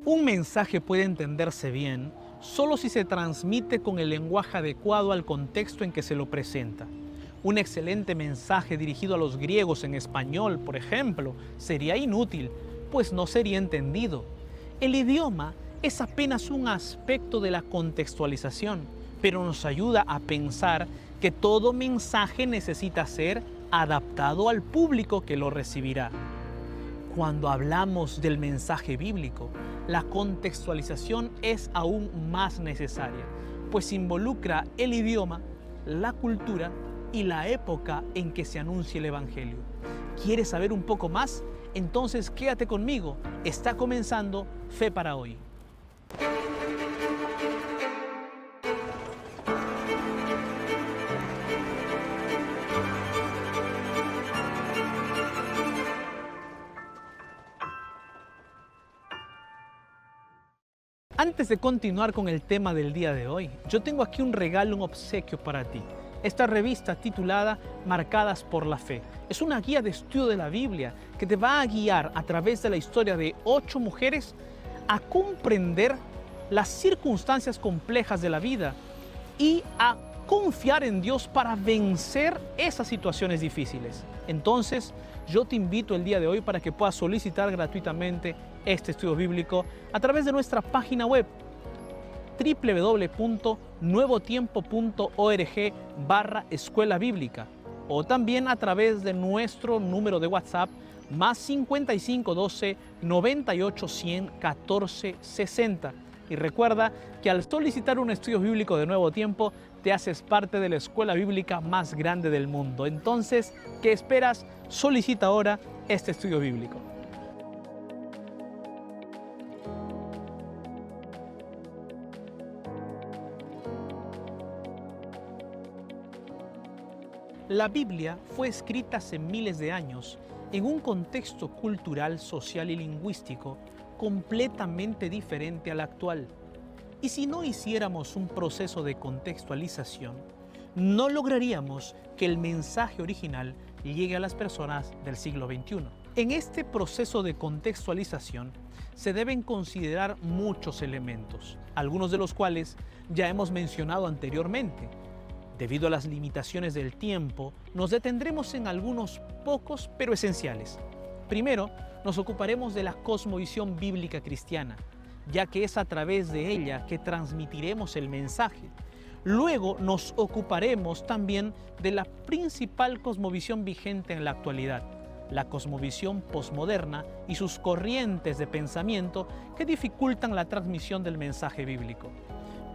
Un mensaje puede entenderse bien solo si se transmite con el lenguaje adecuado al contexto en que se lo presenta. Un excelente mensaje dirigido a los griegos en español, por ejemplo, sería inútil, pues no sería entendido. El idioma es apenas un aspecto de la contextualización, pero nos ayuda a pensar que todo mensaje necesita ser adaptado al público que lo recibirá. Cuando hablamos del mensaje bíblico, la contextualización es aún más necesaria, pues involucra el idioma, la cultura y la época en que se anuncia el Evangelio. ¿Quieres saber un poco más? Entonces quédate conmigo. Está comenzando Fe para Hoy. Antes de continuar con el tema del día de hoy, yo tengo aquí un regalo, un obsequio para ti. Esta revista titulada Marcadas por la Fe. Es una guía de estudio de la Biblia que te va a guiar a través de la historia de 8 mujeres a comprender las circunstancias complejas de la vida y a confiar en Dios para vencer esas situaciones difíciles. Entonces, yo te invito el día de hoy para que puedas solicitar gratuitamente este estudio bíblico a través de nuestra página web www.nuevotiempo.org/escuela bíblica o también a través de nuestro número de WhatsApp más 5512 98 100 14 60. Y recuerda que al solicitar un estudio bíblico de Nuevo Tiempo, te haces parte de la escuela bíblica más grande del mundo. Entonces, ¿qué esperas? Solicita ahora este estudio bíblico. La Biblia fue escrita hace miles de años en un contexto cultural, social y lingüístico completamente diferente al actual. Y si no hiciéramos un proceso de contextualización, no lograríamos que el mensaje original llegue a las personas del siglo XXI. En este proceso de contextualización se deben considerar muchos elementos, algunos de los cuales ya hemos mencionado anteriormente. Debido a las limitaciones del tiempo, nos detendremos en algunos pocos pero esenciales. Primero, nos ocuparemos de la cosmovisión bíblica cristiana, ya que es a través de ella que transmitiremos el mensaje. Luego nos ocuparemos también de la principal cosmovisión vigente en la actualidad, la cosmovisión posmoderna y sus corrientes de pensamiento que dificultan la transmisión del mensaje bíblico.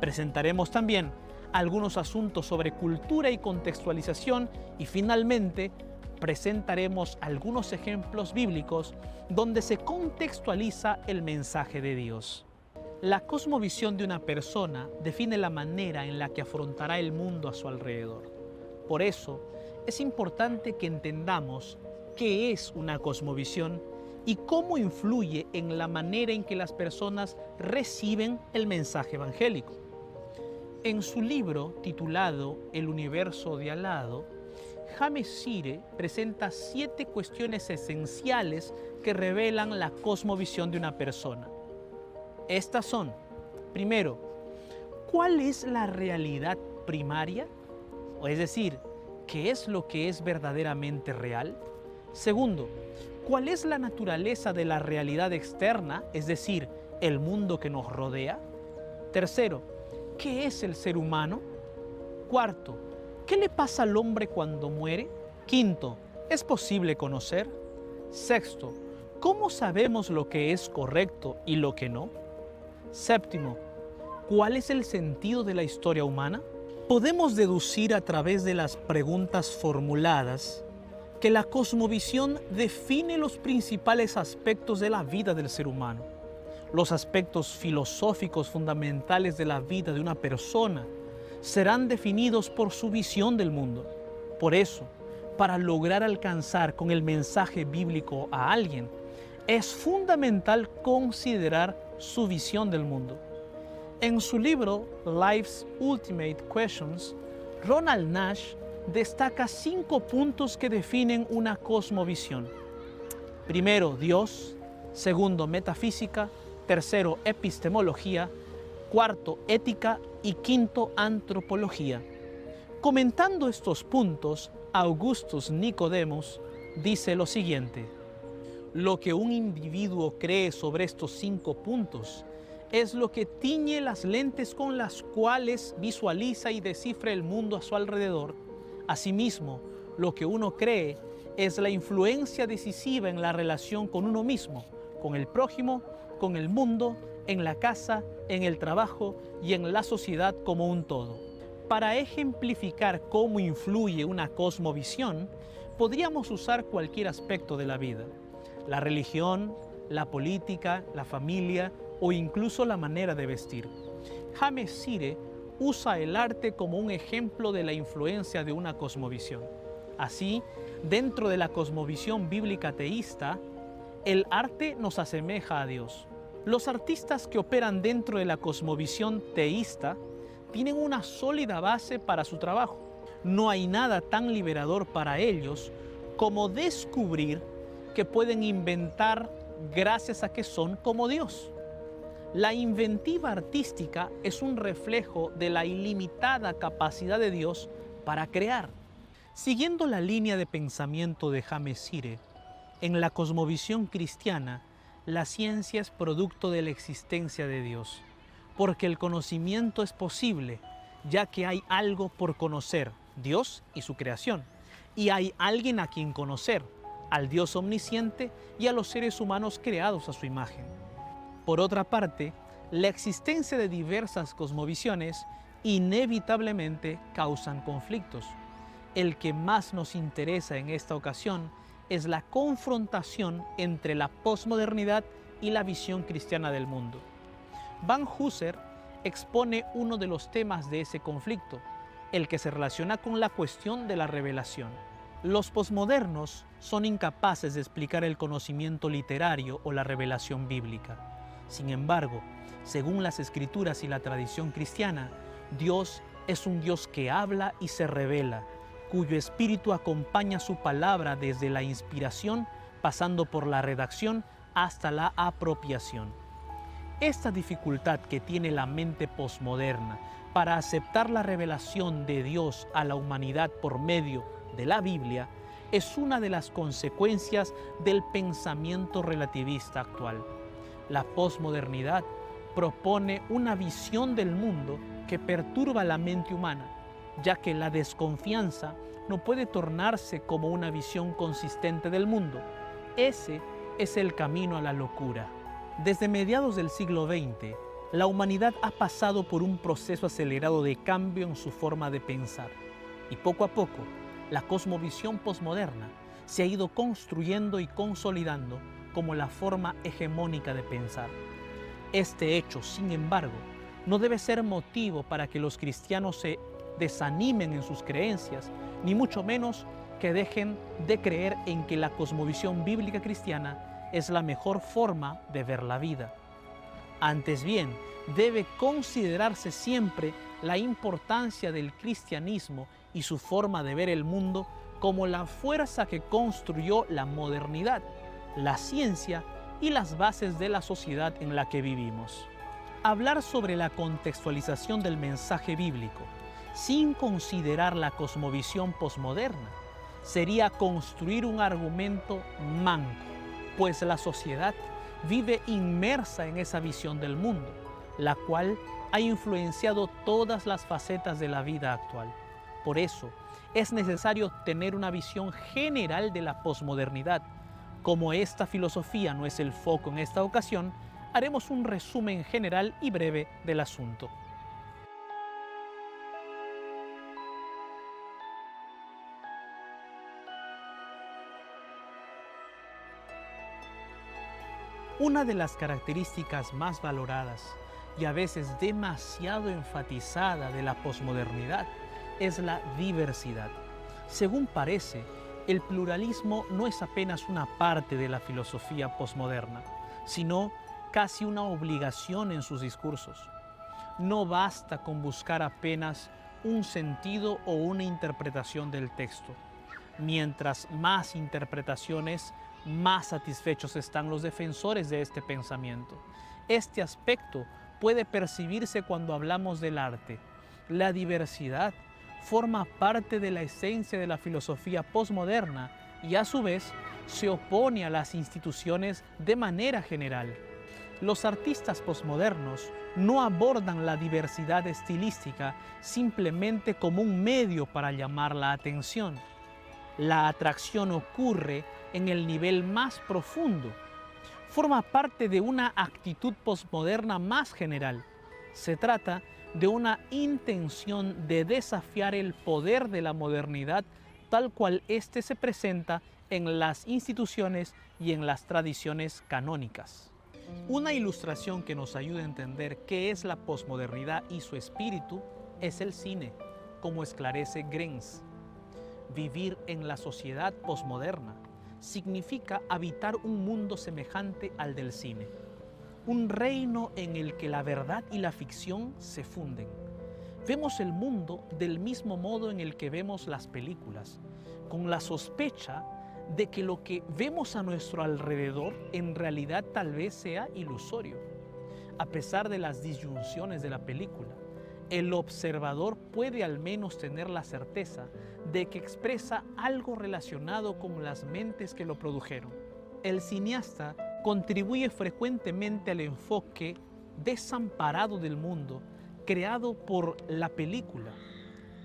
Presentaremos también algunos asuntos sobre cultura y contextualización y finalmente presentaremos algunos ejemplos bíblicos donde se contextualiza el mensaje de Dios. La cosmovisión de una persona define la manera en la que afrontará el mundo a su alrededor. Por eso, es importante que entendamos qué es una cosmovisión y cómo influye en la manera en que las personas reciben el mensaje evangélico. En su libro titulado El universo de al lado, James Sire presenta 7 cuestiones esenciales que revelan la cosmovisión de una persona. Estas son: primero, ¿cuál es la realidad primaria? O es decir, ¿qué es lo que es verdaderamente real? Segundo, ¿cuál es la naturaleza de la realidad externa? Es decir, el mundo que nos rodea. Tercero, ¿qué es el ser humano? Cuarto, ¿qué le pasa al hombre cuando muere? Quinto, ¿es posible conocer? Sexto, ¿cómo sabemos lo que es correcto y lo que no? Séptimo, ¿cuál es el sentido de la historia humana? Podemos deducir a través de las preguntas formuladas que la cosmovisión define los principales aspectos de la vida del ser humano. Los aspectos filosóficos fundamentales de la vida de una persona serán definidos por su visión del mundo. Por eso, para lograr alcanzar con el mensaje bíblico a alguien, es fundamental considerar su visión del mundo. En su libro Life's Ultimate Questions, Ronald Nash destaca 5 puntos que definen una cosmovisión. Primero, Dios. Segundo, metafísica. tercero, epistemología, cuarto, ética y quinto, antropología. Comentando estos puntos, Augustus Nicodemos dice lo siguiente: lo que un individuo cree sobre estos 5 puntos es lo que tiñe las lentes con las cuales visualiza y descifra el mundo a su alrededor. Asimismo, lo que uno cree es la influencia decisiva en la relación con uno mismo, con el prójimo, con el mundo, en la casa, en el trabajo y en la sociedad como un todo. Para ejemplificar cómo influye una cosmovisión, podríamos usar cualquier aspecto de la vida: la religión, la política, la familia o incluso la manera de vestir. James Sire usa el arte como un ejemplo de la influencia de una cosmovisión. Así, dentro de la cosmovisión bíblica teísta, el arte nos asemeja a Dios. Los artistas que operan dentro de la cosmovisión teísta tienen una sólida base para su trabajo. No hay nada tan liberador para ellos como descubrir que pueden inventar gracias a que son como Dios. La inventiva artística es un reflejo de la ilimitada capacidad de Dios para crear. Siguiendo la línea de pensamiento de James Sire, en la cosmovisión cristiana, la ciencia es producto de la existencia de Dios, porque el conocimiento es posible, ya que hay algo por conocer, Dios y su creación, y hay alguien a quien conocer, al Dios omnisciente y a los seres humanos creados a su imagen. Por otra parte, la existencia de diversas cosmovisiones inevitablemente causan conflictos. El que más nos interesa en esta ocasión es la confrontación entre la posmodernidad y la visión cristiana del mundo. Van Husser expone uno de los temas de ese conflicto, el que se relaciona con la cuestión de la revelación. Los posmodernos son incapaces de explicar el conocimiento literario o la revelación bíblica. Sin embargo, según las escrituras y la tradición cristiana, Dios es un Dios que habla y se revela, cuyo espíritu acompaña su palabra desde la inspiración, pasando por la redacción hasta la apropiación. Esta dificultad que tiene la mente posmoderna para aceptar la revelación de Dios a la humanidad por medio de la Biblia es una de las consecuencias del pensamiento relativista actual. La posmodernidad propone una visión del mundo que perturba la mente humana, ya que la desconfianza no puede tornarse como una visión consistente del mundo. Ese es el camino a la locura. Desde mediados del siglo XX, la humanidad ha pasado por un proceso acelerado de cambio en su forma de pensar, y poco a poco, la cosmovisión posmoderna se ha ido construyendo y consolidando como la forma hegemónica de pensar. Este hecho, sin embargo, no debe ser motivo para que los cristianos se desanimen en sus creencias, ni mucho menos que dejen de creer en que la cosmovisión bíblica cristiana es la mejor forma de ver la vida. Antes bien, debe considerarse siempre la importancia del cristianismo y su forma de ver el mundo como la fuerza que construyó la modernidad, la ciencia y las bases de la sociedad en la que vivimos. Hablar sobre la contextualización del mensaje bíblico sin considerar la cosmovisión posmoderna sería construir un argumento manco, pues la sociedad vive inmersa en esa visión del mundo, la cual ha influenciado todas las facetas de la vida actual. Por eso, es necesario tener una visión general de la posmodernidad. Como esta filosofía no es el foco en esta ocasión, haremos un resumen general y breve del asunto. Una de las características más valoradas y a veces demasiado enfatizada de la posmodernidad es la diversidad. Según parece, el pluralismo no es apenas una parte de la filosofía posmoderna, sino casi una obligación en sus discursos. No basta con buscar apenas un sentido o una interpretación del texto. Mientras más interpretaciones, más satisfechos están los defensores de este pensamiento. Este aspecto puede percibirse cuando hablamos del arte. La diversidad forma parte de la esencia de la filosofía posmoderna y a su vez se opone a las instituciones de manera general. Los artistas posmodernos no abordan la diversidad estilística simplemente como un medio para llamar la atención. La atracción ocurre en el nivel más profundo. Forma parte de una actitud posmoderna más general. Se trata de una intención de desafiar el poder de la modernidad tal cual éste se presenta en las instituciones y en las tradiciones canónicas. Una ilustración que nos ayuda a entender qué es la posmodernidad y su espíritu es el cine, como esclarece Grenz. Vivir en la sociedad posmoderna significa habitar un mundo semejante al del cine. Un reino en el que la verdad y la ficción se funden. Vemos el mundo del mismo modo en el que vemos las películas, con la sospecha de que lo que vemos a nuestro alrededor en realidad tal vez sea ilusorio. A pesar de las disyunciones de la película, el observador puede al menos tener la certeza de que expresa algo relacionado con las mentes que lo produjeron. El cineasta contribuye frecuentemente al enfoque desamparado del mundo creado por la película.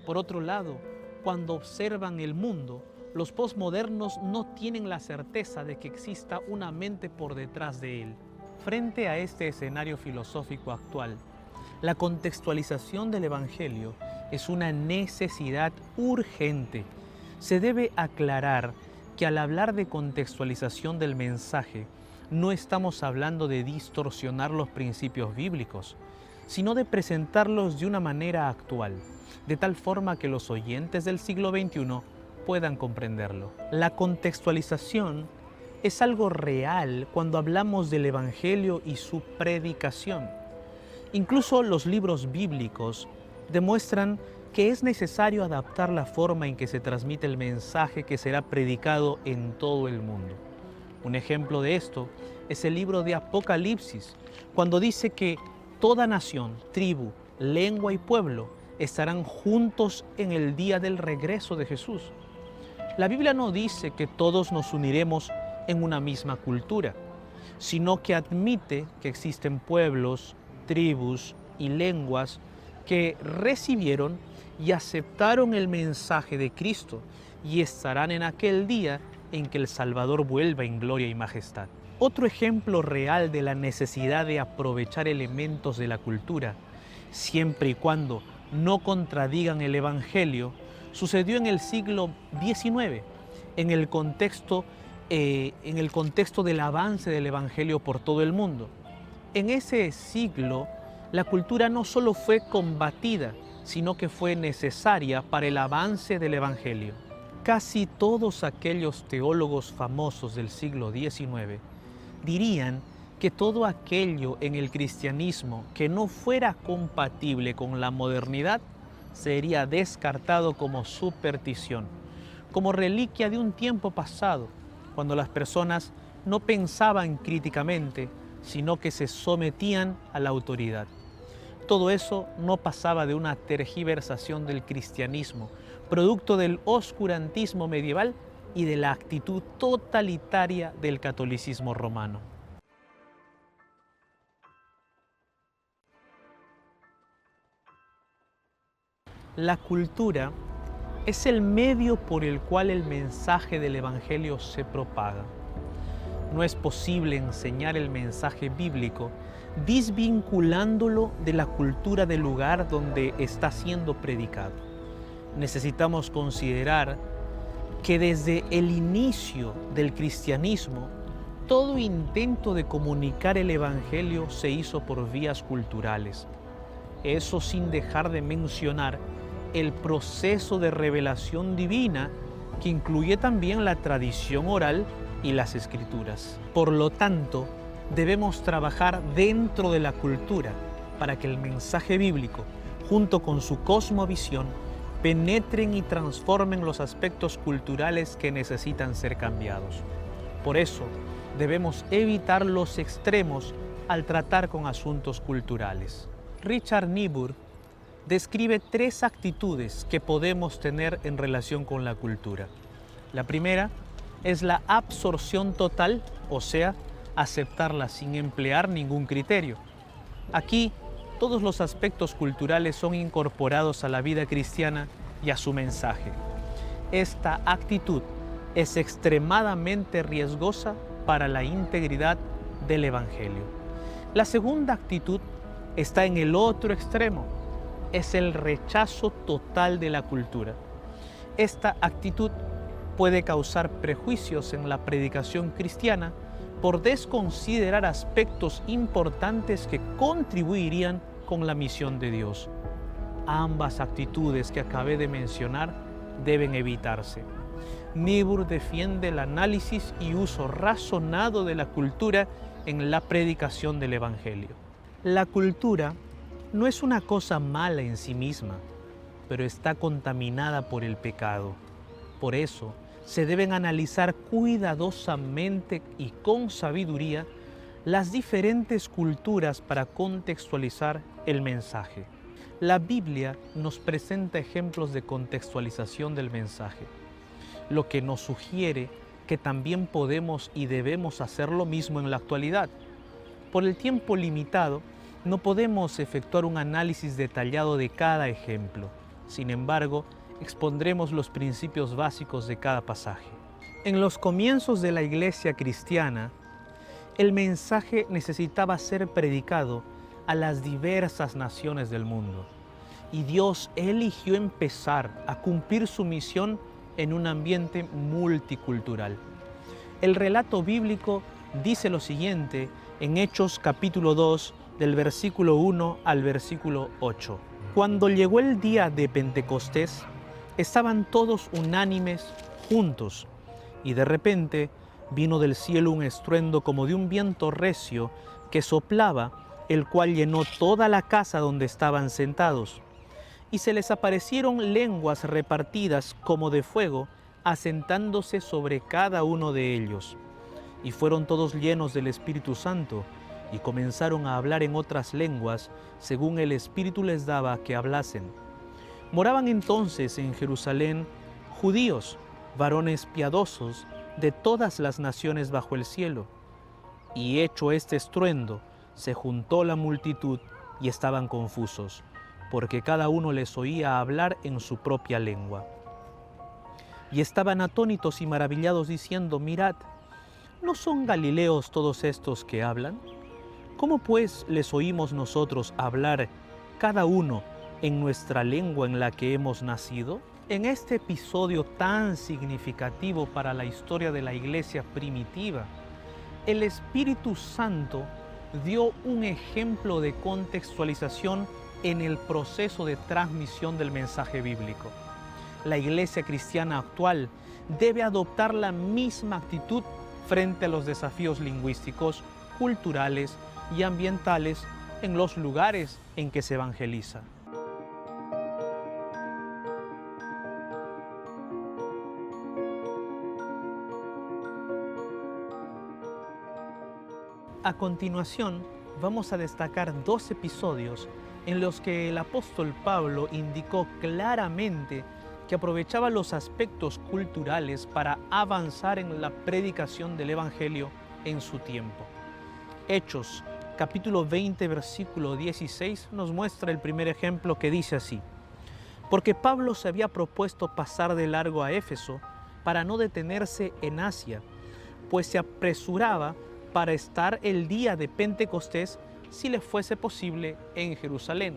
Por otro lado, cuando observan el mundo, los posmodernos no tienen la certeza de que exista una mente por detrás de él. Frente a este escenario filosófico actual, la contextualización del Evangelio es una necesidad urgente. Se debe aclarar que al hablar de contextualización del mensaje, no estamos hablando de distorsionar los principios bíblicos, sino de presentarlos de una manera actual, de tal forma que los oyentes del siglo XXI puedan comprenderlo. La contextualización es algo real cuando hablamos del Evangelio y su predicación. Incluso los libros bíblicos demuestran que es necesario adaptar la forma en que se transmite el mensaje que será predicado en todo el mundo. Un ejemplo de esto es el libro de Apocalipsis, cuando dice que toda nación, tribu, lengua y pueblo estarán juntos en el día del regreso de Jesús. La Biblia no dice que todos nos uniremos en una misma cultura, sino que admite que existen pueblos, tribus y lenguas que recibieron y aceptaron el mensaje de Cristo y estarán en aquel día en que el Salvador vuelva en gloria y majestad. Otro ejemplo real de la necesidad de aprovechar elementos de la cultura, siempre y cuando no contradigan el Evangelio, sucedió en el siglo XIX, en el contexto del avance del Evangelio por todo el mundo. En ese siglo, la cultura no solo fue combatida, sino que fue necesaria para el avance del Evangelio. Casi todos aquellos teólogos famosos del siglo XIX dirían que todo aquello en el cristianismo que no fuera compatible con la modernidad sería descartado como superstición, como reliquia de un tiempo pasado, cuando las personas no pensaban críticamente, sino que se sometían a la autoridad. Todo eso no pasaba de una tergiversación del cristianismo, producto del oscurantismo medieval y de la actitud totalitaria del catolicismo romano. La cultura es el medio por el cual el mensaje del Evangelio se propaga. No es posible enseñar el mensaje bíblico desvinculándolo de la cultura del lugar donde está siendo predicado. Necesitamos considerar que desde el inicio del cristianismo, todo intento de comunicar el Evangelio se hizo por vías culturales. Eso sin dejar de mencionar el proceso de revelación divina que incluye también la tradición oral y las escrituras. Por lo tanto, debemos trabajar dentro de la cultura para que el mensaje bíblico, junto con su cosmovisión, penetren y transformen los aspectos culturales que necesitan ser cambiados. Por eso, debemos evitar los extremos al tratar con asuntos culturales. Richard Niebuhr describe 3 actitudes que podemos tener en relación con la cultura. La primera es la absorción total, o sea, aceptarla sin emplear ningún criterio. Aquí, todos los aspectos culturales son incorporados a la vida cristiana y a su mensaje. Esta actitud es extremadamente riesgosa para la integridad del Evangelio. La segunda actitud está en el otro extremo, es el rechazo total de la cultura. Esta actitud puede causar prejuicios en la predicación cristiana por desconsiderar aspectos importantes que contribuirían con la misión de Dios. Ambas actitudes que acabé de mencionar deben evitarse. Niebuhr defiende el análisis y uso razonado de la cultura en la predicación del Evangelio. La cultura no es una cosa mala en sí misma, pero está contaminada por el pecado. Por eso, se deben analizar cuidadosamente y con sabiduría las diferentes culturas para contextualizar el mensaje. La Biblia nos presenta ejemplos de contextualización del mensaje, lo que nos sugiere que también podemos y debemos hacer lo mismo en la actualidad. Por el tiempo limitado, no podemos efectuar un análisis detallado de cada ejemplo. Sin embargo, expondremos los principios básicos de cada pasaje. En los comienzos de la iglesia cristiana, el mensaje necesitaba ser predicado a las diversas naciones del mundo. Y Dios eligió empezar a cumplir su misión en un ambiente multicultural. El relato bíblico dice lo siguiente en Hechos capítulo 2, del versículo 1 al versículo 8. Cuando llegó el día de Pentecostés, estaban todos unánimes juntos, y de repente vino del cielo un estruendo como de un viento recio que soplaba, el cual llenó toda la casa donde estaban sentados. Y se les aparecieron lenguas repartidas como de fuego, asentándose sobre cada uno de ellos. Y fueron todos llenos del Espíritu Santo, y comenzaron a hablar en otras lenguas, según el Espíritu les daba que hablasen. Moraban entonces en Jerusalén judíos, varones piadosos de todas las naciones bajo el cielo. Y hecho este estruendo, se juntó la multitud y estaban confusos, porque cada uno les oía hablar en su propia lengua. Y estaban atónitos y maravillados diciendo: mirad, ¿no son galileos todos estos que hablan? ¿Cómo pues les oímos nosotros hablar cada uno en nuestra lengua en la que hemos nacido? En este episodio tan significativo para la historia de la iglesia primitiva, el Espíritu Santo dio un ejemplo de contextualización en el proceso de transmisión del mensaje bíblico. La iglesia cristiana actual debe adoptar la misma actitud frente a los desafíos lingüísticos, culturales y ambientales en los lugares en que se evangeliza. A continuación, vamos a destacar 2 episodios en los que el apóstol Pablo indicó claramente que aprovechaba los aspectos culturales para avanzar en la predicación del Evangelio en su tiempo. Hechos, capítulo 20, versículo 16, nos muestra el primer ejemplo que dice así: porque Pablo se había propuesto pasar de largo a Éfeso para no detenerse en Asia, pues se apresuraba para estar el día de Pentecostés, si le fuese posible, en Jerusalén.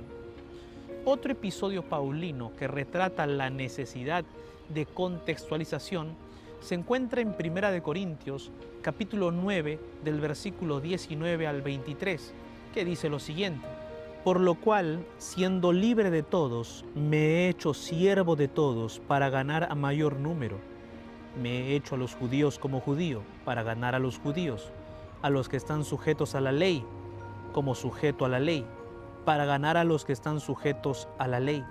Otro episodio paulino que retrata la necesidad de contextualización se encuentra en 1 Corintios, capítulo 9, del versículo 19 al 23, que dice lo siguiente: por lo cual, siendo libre de todos, me he hecho siervo de todos para ganar a mayor número. Me he hecho a los judíos como judío para ganar a los judíos, a los que están sujetos a la ley como sujeto a la ley, para ganar a los que están sujetos a la ley,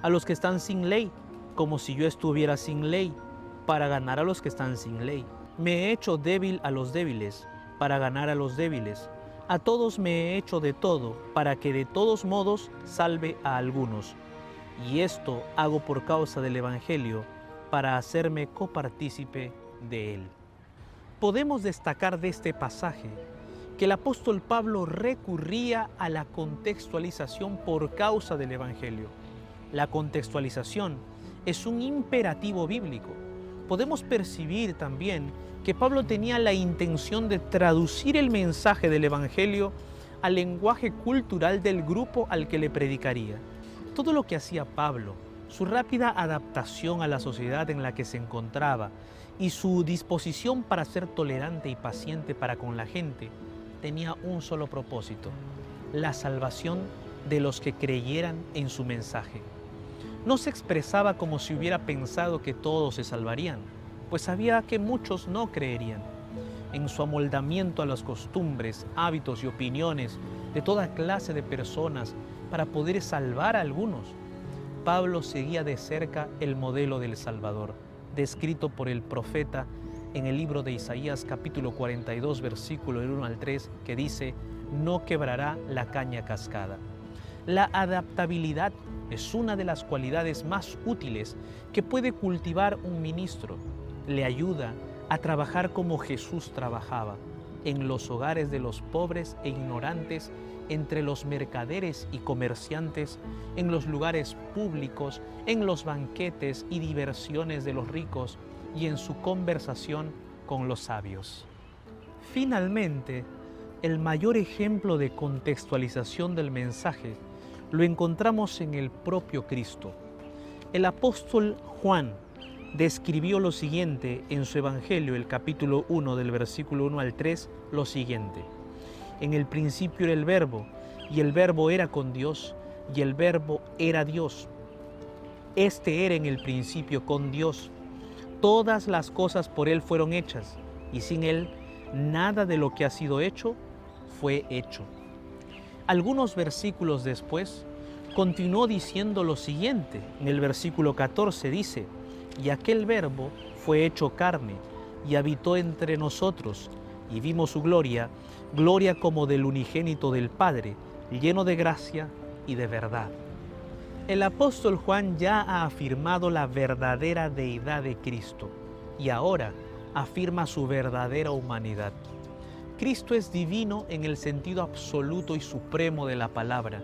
a los que están sin ley como si yo estuviera sin ley, para ganar a los que están sin ley. Me he hecho débil a los débiles, para ganar a los débiles. A todos me he hecho de todo, para que de todos modos salve a algunos. Y esto hago por causa del Evangelio, para hacerme copartícipe de él. Podemos destacar de este pasaje que el apóstol Pablo recurría a la contextualización por causa del Evangelio. La contextualización es un imperativo bíblico. Podemos percibir también que Pablo tenía la intención de traducir el mensaje del Evangelio al lenguaje cultural del grupo al que le predicaría. Todo lo que hacía Pablo, su rápida adaptación a la sociedad en la que se encontraba y su disposición para ser tolerante y paciente para con la gente, tenía un solo propósito: la salvación de los que creyeran en su mensaje. No se expresaba como si hubiera pensado que todos se salvarían, pues sabía que muchos no creerían. En su amoldamiento a las costumbres, hábitos y opiniones de toda clase de personas para poder salvar a algunos, Pablo seguía de cerca el modelo del Salvador, descrito por el profeta en el libro de Isaías capítulo 42, versículo del 1 al 3, que dice: no quebrará la caña cascada. La adaptabilidad es una de las cualidades más útiles que puede cultivar un ministro. Le ayuda a trabajar como Jesús trabajaba, en los hogares de los pobres e ignorantes, entre los mercaderes y comerciantes, en los lugares públicos, en los banquetes y diversiones de los ricos y en su conversación con los sabios. Finalmente, el mayor ejemplo de contextualización del mensaje lo encontramos en el propio Cristo. El apóstol Juan describió lo siguiente en su Evangelio, el capítulo 1 del versículo 1 al 3, lo siguiente: en el principio era el Verbo, y el Verbo era con Dios, y el Verbo era Dios. Este era en el principio con Dios. Todas las cosas por Él fueron hechas, y sin Él nada de lo que ha sido hecho fue hecho. Algunos versículos después, continuó diciendo lo siguiente. En el versículo 14 dice: y aquel Verbo fue hecho carne, y habitó entre nosotros, y vimos su gloria, gloria como del unigénito del Padre, lleno de gracia y de verdad. El apóstol Juan ya ha afirmado la verdadera deidad de Cristo, y ahora afirma su verdadera humanidad. Cristo es divino en el sentido absoluto y supremo de la palabra,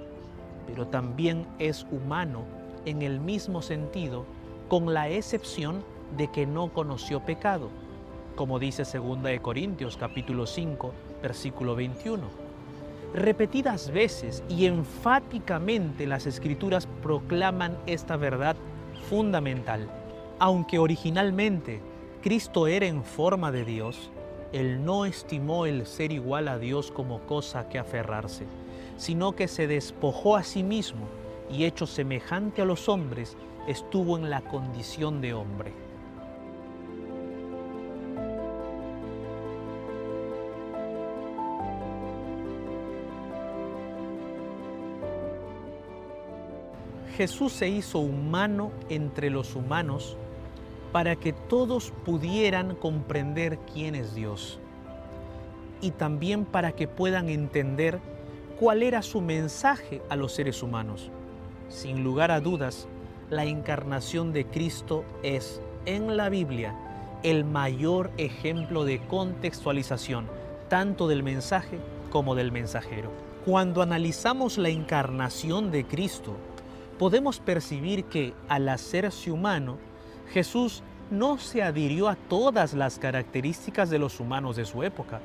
pero también es humano en el mismo sentido, con la excepción de que no conoció pecado, como dice 2 Corintios capítulo 5, versículo 21. Repetidas veces y enfáticamente las Escrituras proclaman esta verdad fundamental. Aunque originalmente Cristo era en forma de Dios, Él no estimó el ser igual a Dios como cosa que aferrarse, sino que se despojó a sí mismo y, hecho semejante a los hombres, estuvo en la condición de hombre. Jesús se hizo humano entre los humanos para que todos pudieran comprender quién es Dios y también para que puedan entender cuál era su mensaje a los seres humanos. Sin lugar a dudas, la encarnación de Cristo es, en la Biblia, el mayor ejemplo de contextualización, tanto del mensaje como del mensajero. Cuando analizamos la encarnación de Cristo, podemos percibir que, al hacerse humano, Jesús no se adhirió a todas las características de los humanos de su época,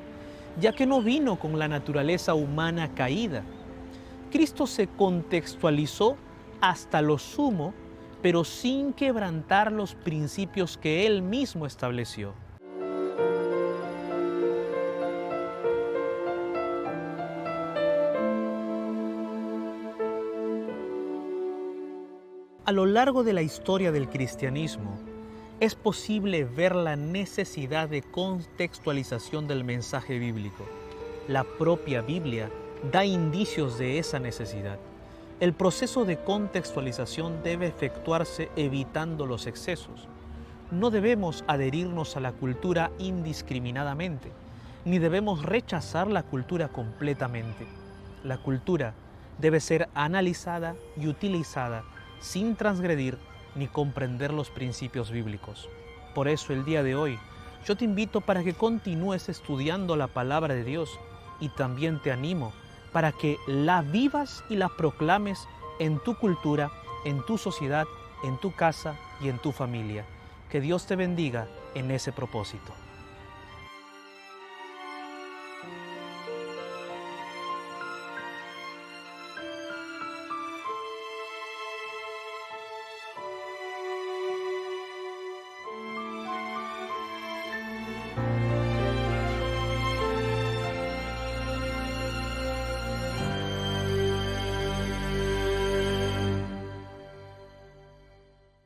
ya que no vino con la naturaleza humana caída. Cristo se contextualizó hasta lo sumo, pero sin quebrantar los principios que Él mismo estableció. A lo largo de la historia del cristianismo, es posible ver la necesidad de contextualización del mensaje bíblico. La propia Biblia da indicios de esa necesidad. El proceso de contextualización debe efectuarse evitando los excesos. No debemos adherirnos a la cultura indiscriminadamente. ni debemos rechazar la cultura completamente. La cultura debe ser analizada y utilizada sin transgredir ni comprender los principios bíblicos. Por eso el día de hoy yo te invito para que continúes estudiando la palabra de Dios y también te animo para que la vivas y la proclames en tu cultura, en tu sociedad, en tu casa y en tu familia. Que Dios te bendiga en ese propósito.